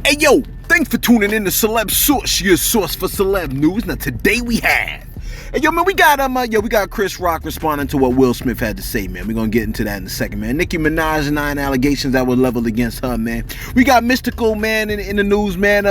Hey yo, thanks for tuning in to Celebs Source, your source for celeb news. Now today we have, hey yo man, we got Chris Rock responding to what Will Smith had to say, man. We're gonna get into that in a second, man. Nicki Minaj, 9 allegations that were leveled against her, man. We got Mystikal, man, in the news, man.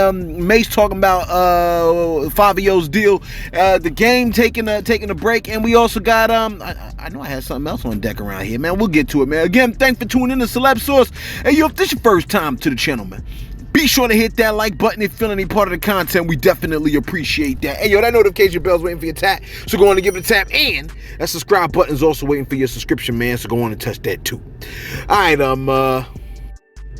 Mase talking about Fabio's deal, the game taking a break, and we also got I know I had something else on deck around here, man. We'll get to it, man. Again, thanks for tuning in to Celebs Source. Hey yo, if this is your first time to the channel, man, be sure to hit that like button if you feel any part of the content. We definitely appreciate that. Hey, yo, that notification bell's waiting for your tap, so go on and give it a tap. And that subscribe button's also waiting for your subscription, man, so go on and touch that too. All right,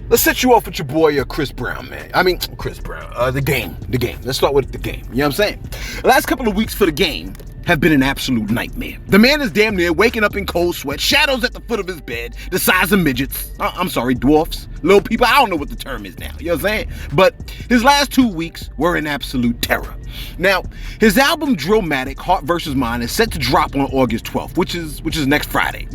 let's set you off with your boy, Chris Brown, man. Chris Brown, the game. Let's start with the game. You know what I'm saying? The last couple of weeks for the game have been an absolute nightmare. The man is damn near waking up in cold sweat, shadows at the foot of his bed, the size of midgets. Dwarfs, little people. I don't know what the term is now. You know what I'm saying? But his last 2 weeks were an absolute terror. Now, his album Drillmatic, Heart vs. Mind, is set to drop on August 12th, which is next Friday.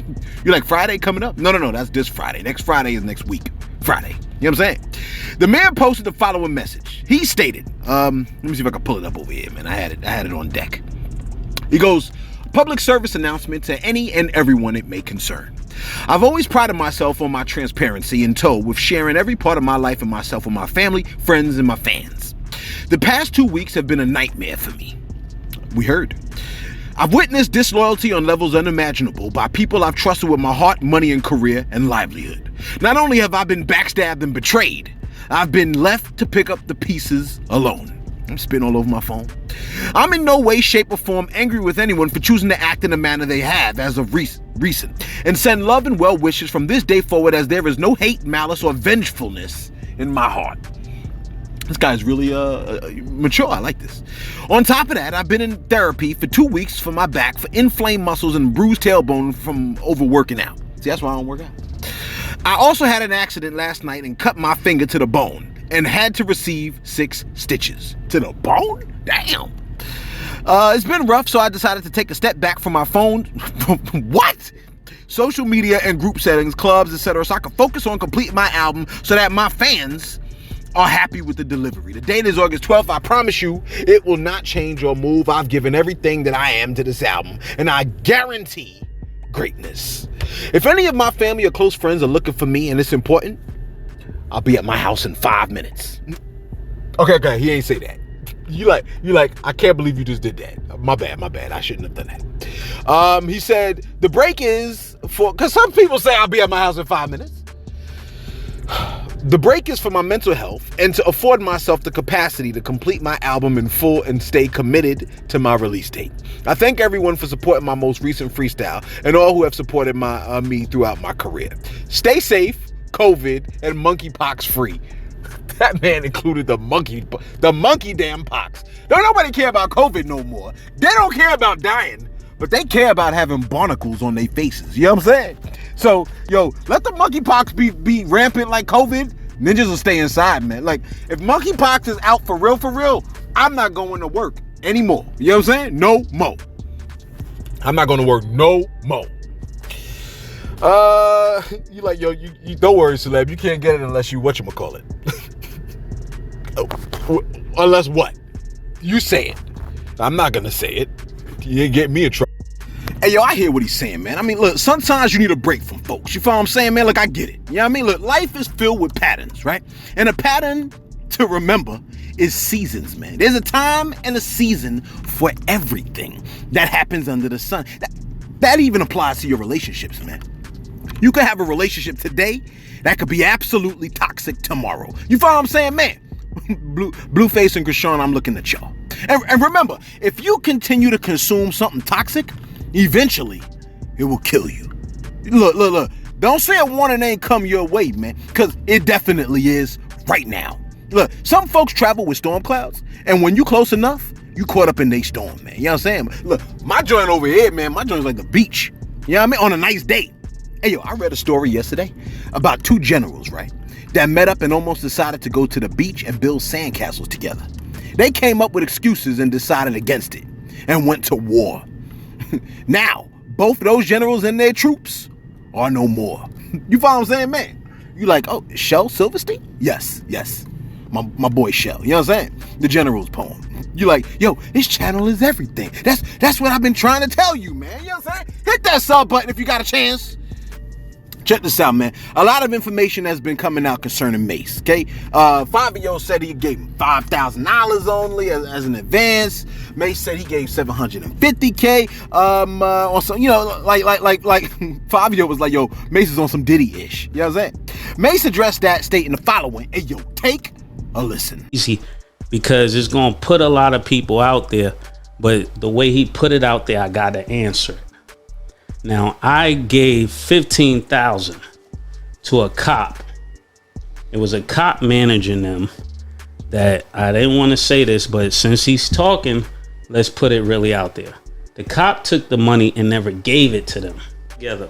You're like, Friday coming up? No, that's this Friday. Next Friday is next week. Friday. You know what I'm saying? The man posted the following message. He stated, let me see if I can pull it up over here, man. I had it on deck. He goes, public service announcement to any and everyone it may concern. I've always prided myself on my transparency in tow with sharing every part of my life and myself with my family, friends, and my fans. The past 2 weeks have been a nightmare for me. We heard. I've witnessed disloyalty on levels unimaginable by people I've trusted with my heart, money, and career and livelihood. Not only have I been backstabbed and betrayed, I've been left to pick up the pieces alone. I'm spitting all over my phone. I'm in no way, shape, or form angry with anyone for choosing to act in the manner they have as of recent, and send love and well wishes from this day forward, as there is no hate, malice, or vengefulness in my heart. This guy's really mature. I like this. On top of that, I've been in therapy for 2 weeks for my back, for inflamed muscles and bruised tailbone from overworking out. See, that's why I don't work out. I also had an accident last night and cut my finger to the bone and had to receive 6 stitches. To the bone? Damn. It's been rough, so I decided to take a step back from my phone. What? Social media and group settings, clubs, etc., so I can focus on completing my album so that my fans are happy with the delivery. The date is August 12th. I promise you, it will not change or move. I've given everything that I am to this album, and I guarantee greatness. If any of my family or close friends are looking for me and it's important, I'll be at my house in 5 minutes. Okay, he ain't say that. You like, I can't believe you just did that. My bad. I shouldn't have done that. He said, the break is for, because some people say I'll be at my house in 5 minutes. The break is for my mental health and to afford myself the capacity to complete my album in full and stay committed to my release date. I thank everyone for supporting my most recent freestyle and all who have supported me throughout my career. Stay safe, COVID, and monkeypox free. That man included the monkey damn pox. Don't nobody care about COVID no more. They don't care about dying, but they care about having barnacles on their faces. You know what I'm saying? So, yo, let the monkeypox be rampant like COVID. Ninjas will stay inside, man. Like, if monkeypox is out for real, I'm not going to work anymore. You know what I'm saying? No more. I'm not going to work no more. You like, yo, you don't worry, celeb. You can't get it unless you whatchamacallit. Unless what? You say it. I'm not gonna say it. You get me in trouble. Hey, yo, I hear what he's saying, man. I mean, look, sometimes you need a break from folks. You feel what I'm saying, man? Look, I get it. You know what I mean? Look, life is filled with patterns, right? And a pattern to remember is seasons, man. There's a time and a season for everything that happens under the sun. That even applies to your relationships, man. You could have a relationship today that could be absolutely toxic tomorrow. You follow what I'm saying, man? Blueface and Krishan, I'm looking at y'all. And remember, if you continue to consume something toxic, eventually it will kill you. Look. Don't say a warning ain't come your way, man, because it definitely is right now. Look, some folks travel with storm clouds, and when you close enough, you caught up in they storm, man. You know what I'm saying? Look, my joint over here, man, my joint's like the beach. You know what I mean? On a nice day. Hey, yo, I read a story yesterday about 2 generals, right, that met up and almost decided to go to the beach and build sandcastles together. They came up with excuses and decided against it and went to war. Now, both those generals and their troops are no more. You follow what I'm saying, man? You like, oh, Shel Silverstein? Yes. my boy Shell. You know what I'm saying? The General's poem. You like, yo, this channel is everything. That's what I've been trying to tell you, man. You know what I'm saying? Hit that sub button if you got a chance. Check this out, man. A lot of information has been coming out concerning Mase, okay? Fabio said he gave him $5,000 only as an advance. Mase said he gave $750K. On some, you know, like Fabio was like, yo, Mase is on some Diddy-ish. You know what I'm saying? Mase addressed that, stating the following. Hey, yo, take a listen. Easy, because it's gonna put a lot of people out there, but the way he put it out there, I gotta answer. Now, I gave $15,000 to a cop. It was a cop managing them that I didn't want to say this, but since he's talking, let's put it really out there. The cop took the money and never gave it to them together.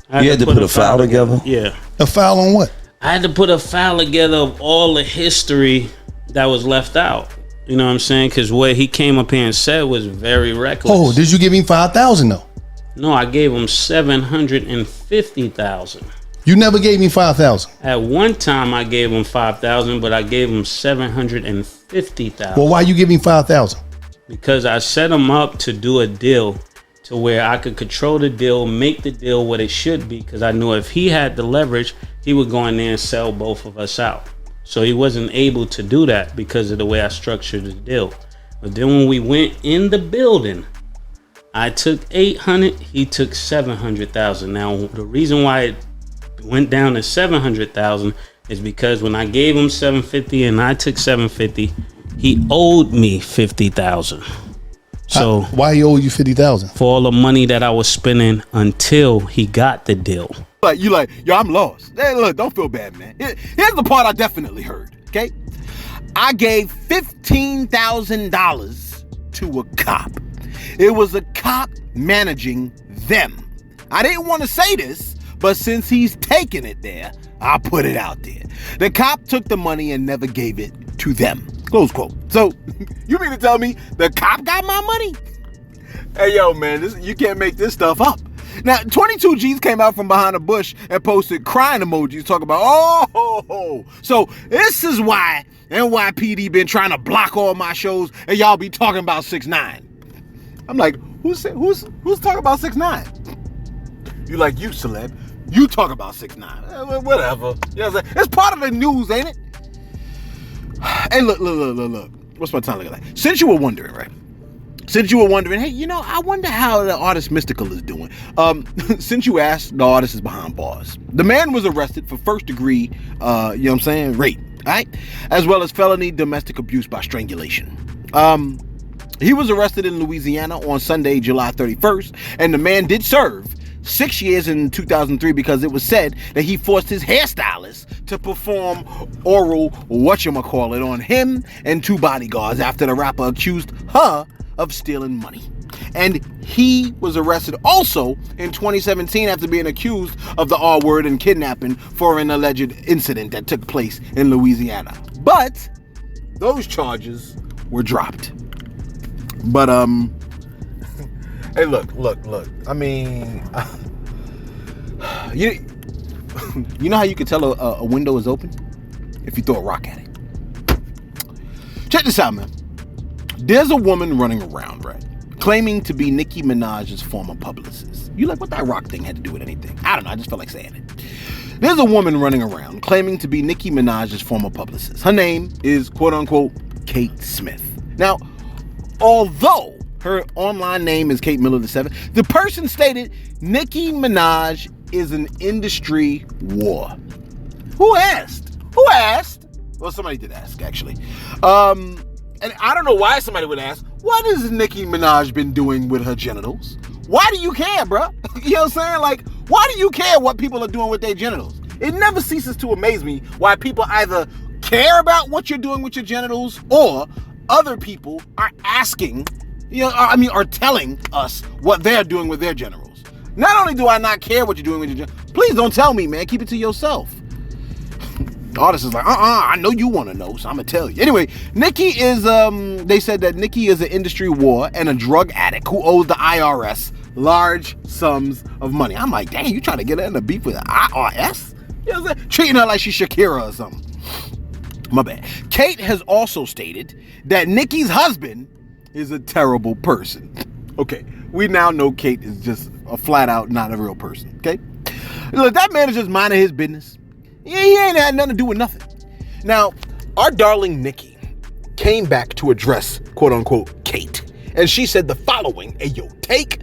You had to put a file together? Yeah. A file on what? I had to put a file together of all the history that was left out. You know what I'm saying? Because what he came up here and said was very reckless. Oh, did you give him $5,000 though? No, I gave him $750,000. You never gave me $5,000. At one time, I gave him $5,000, but I gave him $750,000. Well, why you give me $5,000? Because I set him up to do a deal to where I could control the deal, make the deal what it should be. Because I knew if he had the leverage, he would go in there and sell both of us out. So he wasn't able to do that because of the way I structured the deal. But then when we went in the building, I took $800,000, he took $700,000. Now, the reason why it went down to $700,000 is because when I gave him $750,000 and I took $750,000, he owed me $50,000. So why he owe you $50,000? For all the money that I was spending until he got the deal. Like, you like, yo, I'm lost. Hey, look, don't feel bad, man. Here's the part I definitely heard, okay? I gave $15,000 to a cop. It was a cop managing them. I didn't want to say this, but since he's taking it there, I'll put it out there. The cop took the money and never gave it to them. Close quote. So, you mean to tell me the cop got my money? Hey, yo, man, you can't make this stuff up. Now, 22 G's came out from behind a bush and posted crying emojis talking about, oh. So, this is why NYPD been trying to block all my shows and y'all be talking about 6ix9ine. I'm like, who's talking about 6ix9ine? You like, you celeb, you talk about 6ix9ine. Whatever. You know what I'm saying? It's part of the news, ain't it? Hey, look. What's my time looking like? Since you were wondering, right? Hey, you know, I wonder how the artist Mystikal is doing. Since you asked, the artist is behind bars. The man was arrested for first degree, you know what I'm saying, rape, all right? As well as felony domestic abuse by strangulation. He was arrested in Louisiana on Sunday, July 31st, and the man did serve 6 years in 2003 because it was said that he forced his hairstylist to perform oral whatchamacallit on him and 2 bodyguards after the rapper accused her of stealing money. And he was arrested also in 2017 after being accused of the R word and kidnapping for an alleged incident that took place in Louisiana. But those charges were dropped. But hey, look. I mean, you know how you can tell a window is open? If you throw a rock at it. Check this out, man. There's a woman running around, right, claiming to be Nicki Minaj's former publicist. You like, what that rock thing had to do with anything? I don't know, I just felt like saying it. There's a woman running around claiming to be Nicki Minaj's former publicist. Her name is, quote-unquote, Kate Smith. Now, although her online name is Kate Miller VII, the person stated Nicki Minaj is an industry war. Who asked? Well, somebody did ask, actually. And I don't know why somebody would ask, what has Nicki Minaj been doing with her genitals? Why do you care, bro? You know what I'm saying? Like, why do you care what people are doing with their genitals? It never ceases to amaze me why people either care about what you're doing with your genitals or other people are asking, are telling us what they're doing with their genitals. Not only do I not care what you're doing with your genitals, please don't tell me, man. Keep it to yourself. The artist is like, I know you want to know, so I'm going to tell you. Anyway, Nicki is, they said that Nicki is an industry whore and a drug addict who owes the IRS large sums of money. I'm like, dang, you trying to get her in a beef with the IRS? You know what I'm saying? Treating her like she's Shakira or something. My bad. Kate has also stated that Nicki's husband is a terrible person. Okay, we now know Kate is just a flat out not a real person, okay? Look, that man is just minding his business. He ain't had nothing to do with nothing. Now, our darling Nicki came back to address, quote unquote, Kate. And she said the following. Hey, yo, take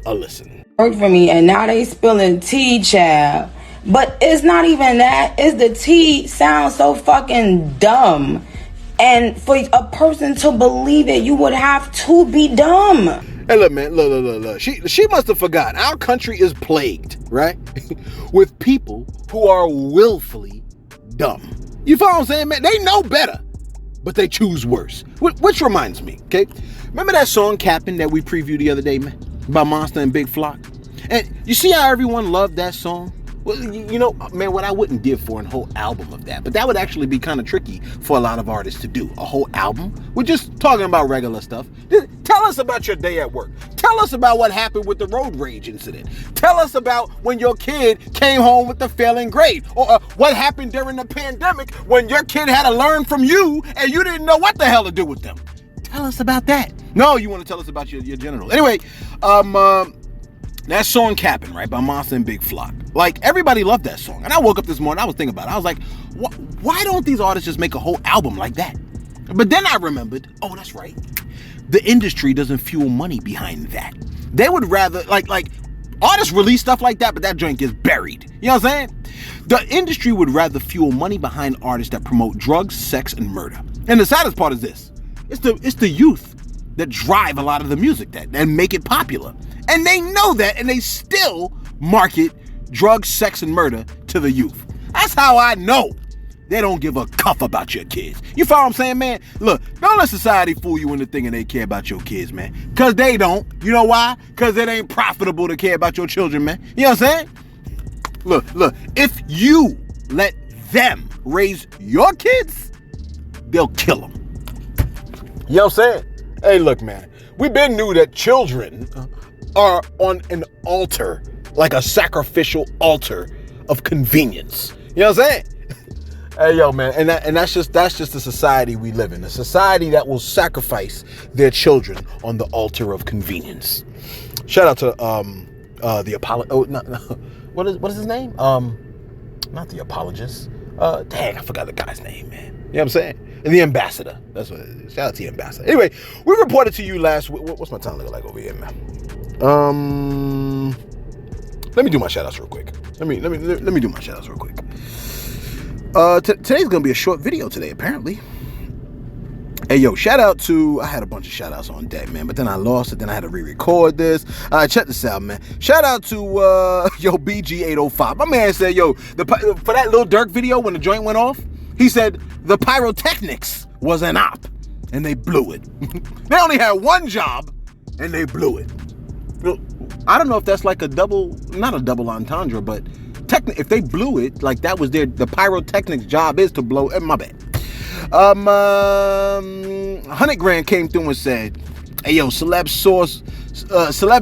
a listen. Work for me, and now they spilling tea, child. But it's not even that. It's the tea sounds so fucking dumb. And for a person to believe it, you would have to be dumb. Hey, look, man, look. She must have forgot. Our country is plagued, right? with people who are willfully dumb. You follow what I'm saying, man? They know better, but they choose worse. Which reminds me, okay? Remember that song, Captain, that we previewed the other day, man? By Monster and Big Flock? And you see how everyone loved that song? Well, you know, man, what I wouldn't give for a whole album of that, but that would actually be kind of tricky for a lot of artists to do. A whole album? We're just talking about regular stuff. Tell us about your day at work. Tell us about what happened with the road rage incident. Tell us about when your kid came home with the failing grade. Or what happened during the pandemic when your kid had to learn from you and you didn't know what the hell to do with them. Tell us about that. No, you want to tell us about your genitals. Anyway, that song Capping, right, by Monster and Big Flock. Like, everybody loved that song. And I woke up this morning, I was thinking about it. I was like, why don't these artists just make a whole album like that? But then I remembered, oh, that's right. The industry doesn't fuel money behind that. They would rather, like artists release stuff like that, but that joint gets buried. You know what I'm saying? The industry would rather fuel money behind artists that promote drugs, sex, and murder. And the saddest part is this. It's the youth that drive a lot of the music and make it popular. And they know that, and they still market drugs, sex, and murder to the youth. That's how I know they don't give a cuff about your kids. You follow what I'm saying, man? Look, don't let society fool you into thinking they care about your kids, man. Because they don't. You know why? Because it ain't profitable to care about your children, man. You know what I'm saying? Look, if you let them raise your kids, they'll kill them. You know what I'm saying? Hey, look, man, we been knew that children are on an altar, like a sacrificial altar of convenience. You know what I'm saying? Hey, yo, man, and that's just the society we live in, a society that will sacrifice their children on the altar of convenience. Shout out to the apologist. Oh, no, what is his name? Not the apologist. Dang, I forgot the guy's name, man. You know what I'm saying? And the ambassador. That's what it is. Shout out to the ambassador. Anyway, we reported to you last week. What's my time looking like over here, man? Let me do my shout outs real quick. Let me do my shout outs real quick. Today's gonna be a short video today, apparently. Hey, yo, shout out to, I had a bunch of shout outs on deck, man, but then I lost it. Then I had to re-record this. Check this out, man. Shout out to, BG805. My man said, yo, for that Lil Durk video when the joint went off, he said the pyrotechnics was an op and they blew it. They only had one job and they blew it. I don't know if that's like not a double entendre, but if they blew it, like that was the pyrotechnics job is to blow. My bad. 100 Grand came through and said, hey, yo, Celeb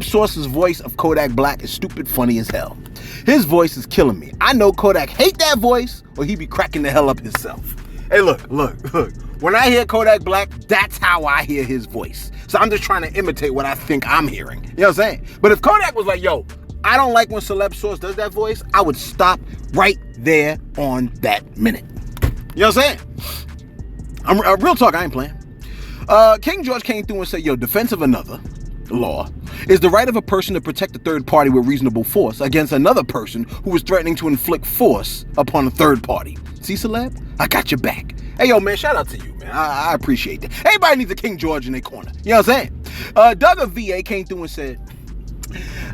Source's voice of Kodak Black is stupid funny as hell. His voice is killing me. I know Kodak hate that voice or he be cracking the hell up himself. Hey, look. When I hear Kodak Black, that's how I hear his voice. So I'm just trying to imitate what I think I'm hearing. You know what I'm saying? But if Kodak was like, yo, I don't like when Celeb Source does that voice, I would stop right there on that minute. You know what I'm saying? Real talk, I ain't playing. King George came through and said, yo, defense of another law is the right of a person to protect a third party with reasonable force against another person who is threatening to inflict force upon a third party. See, Celeb? I got your back. Hey, yo, man, shout out to you, man. I appreciate that. Everybody needs a King George in their corner. You know what I'm saying? Doug of VA came through and said,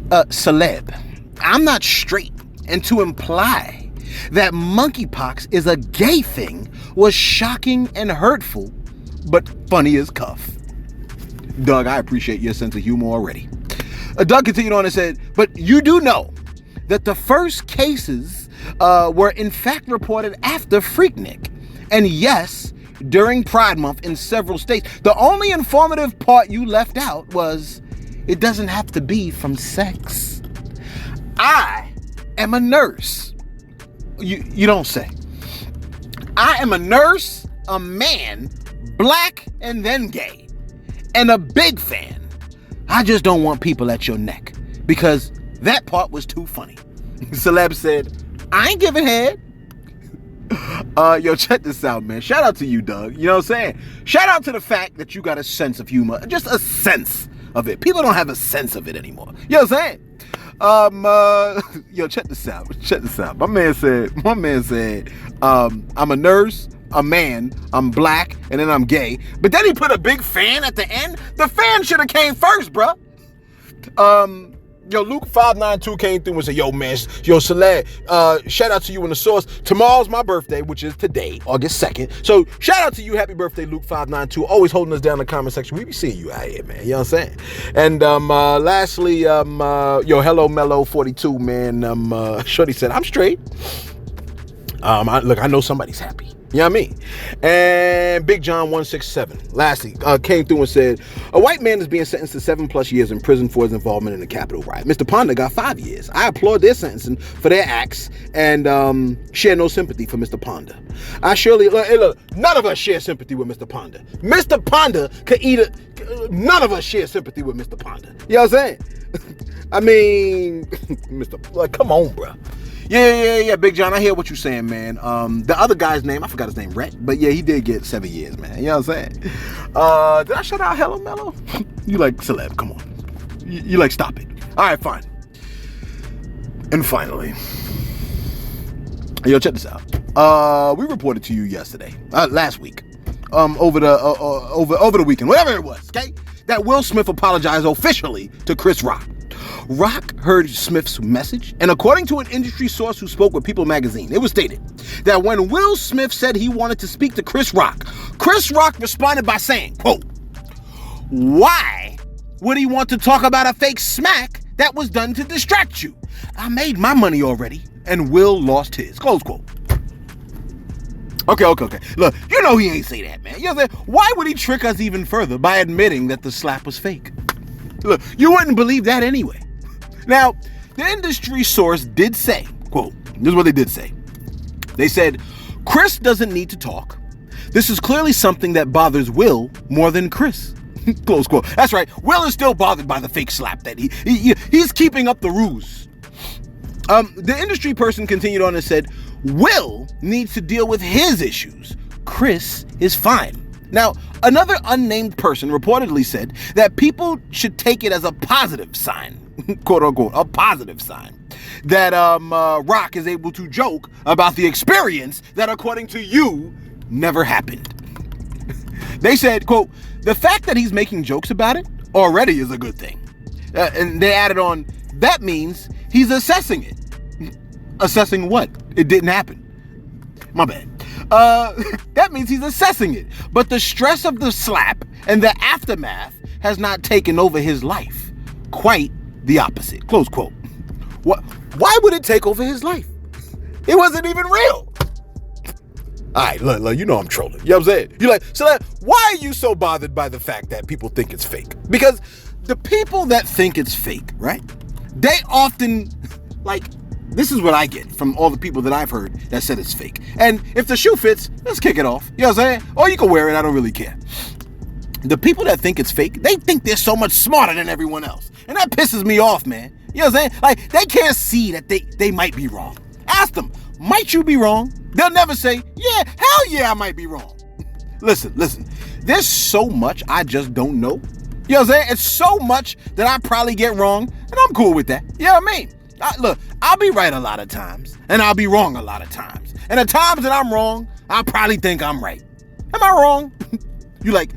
Celeb, I'm not straight, and to imply that monkeypox is a gay thing was shocking and hurtful, but funny as cuff. Doug, I appreciate your sense of humor already. Doug continued on and said, but you do know that the first cases were in fact reported after Freaknik. And yes, during Pride Month in several states. The only informative part you left out was, it doesn't have to be from sex. I am a nurse. You don't say. I am a nurse, a man, black and then gay, and a big fan. I just don't want people at your neck because that part was too funny. Celebs said, I ain't giving head. Yo, check this out, man. Shout out to you, Doug. You know what I'm saying? Shout out to the fact that you got a sense of humor. Just a sense of it. People don't have a sense of it anymore. You know what I'm saying? Yo, check this out. Check this out. My man said, I'm a nurse, a man, I'm black, and then I'm gay. But then he put a big fan at the end. The fan should have came first, bruh. Yo, Luke 592 came through and said, yo, man, yo, Celeb, shout out to you in the source. Tomorrow's my birthday, which is today, August 2nd. So shout out to you. Happy birthday, Luke 592. Always holding us down in the comment section. We be seeing you out here, man. You know what I'm saying? And lastly, yo, Hello Mellow 42, man. Shorty said, I'm straight. Look, I know somebody's happy. You know what I mean? And Big John 167, lastly, came through and said, a white man is being sentenced to 7+ years in prison for his involvement in the Capitol riot. Mr. Ponder got 5 years. I applaud their sentencing for their acts and share no sympathy for Mr. Ponder. I surely, look, none of us share sympathy with Mr. Ponder. Mr. Ponder could none of us share sympathy with Mr. Ponder. You know what I'm saying? I mean, come on, bro. Yeah, Big John, I hear what you're saying, man. The other guy's name, I forgot his name, Rhett, but yeah, he did get 7 years, man. You know what I'm saying? Did I shout out Hello Mellow? You like Celeb, come on. You like, stop it. All right, fine. And finally, yo, check this out. We reported to you last week, over the weekend, whatever it was, okay? That Will Smith apologized officially to Chris Rock. Rock heard Smith's message, and according to an industry source who spoke with People magazine, it was stated that when Will Smith said he wanted to speak to Chris Rock responded by saying, quote, why would he want to talk about a fake smack that was done to distract you? I made my money already, and Will lost his, close quote. Okay. Look, you know he ain't say that, man. You know what I'm saying? Why would he trick us even further by admitting that the slap was fake? Look, you wouldn't believe that anyway. Now, the industry source did say, quote, this is what they did say. They said, Chris doesn't need to talk. This is clearly something that bothers Will more than Chris. Close quote. That's right. Will is still bothered by the fake slap that he's keeping up the ruse. The industry person continued on and said, Will needs to deal with his issues. Chris is fine. Now, another unnamed person reportedly said that people should take it as a positive sign, quote unquote, a positive sign, that Rock is able to joke about the experience that, according to you, never happened. They said, quote, the fact that he's making jokes about it already is a good thing. And they added on, that means he's assessing it. Assessing what? It didn't happen. My bad. That means he's assessing it. But the stress of the slap and the aftermath has not taken over his life. Quite the opposite. Close quote. Why would it take over his life? It wasn't even real. All right, look, you know I'm trolling. You know what I'm saying? You're like, so why are you so bothered by the fact that people think it's fake? Because the people that think it's fake, right? They often, this is what I get from all the people that I've heard that said it's fake. And if the shoe fits, let's kick it off. You know what I'm saying? Or you can wear it, I don't really care. The people that think it's fake, they think they're so much smarter than everyone else. And that pisses me off, man. You know what I'm saying? They can't see that they might be wrong. Ask them, might you be wrong? They'll never say, yeah, hell yeah, I might be wrong. Listen, there's so much I just don't know. You know what I'm saying? It's so much that I probably get wrong, and I'm cool with that. You know what I mean? Look, I'll be right a lot of times, and I'll be wrong a lot of times. And the times that I'm wrong, I'll probably think I'm right. Am I wrong? You like,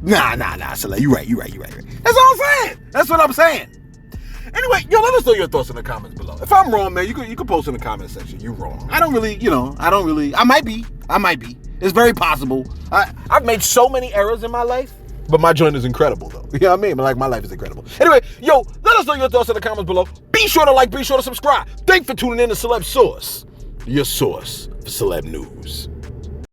nah, Celeb, you right. That's all I'm saying. That's what I'm saying. Anyway, yo, let us know your thoughts in the comments below. If I'm wrong, man, you can post in the comment section. You're wrong. I might be. It's very possible. I've made so many errors in my life, but my joint is incredible, though. You know what I mean? My life is incredible. Anyway, yo, let us know your thoughts in the comments below. Be sure to like, be sure to subscribe. Thanks for tuning in to Celeb Source, your source for celeb news.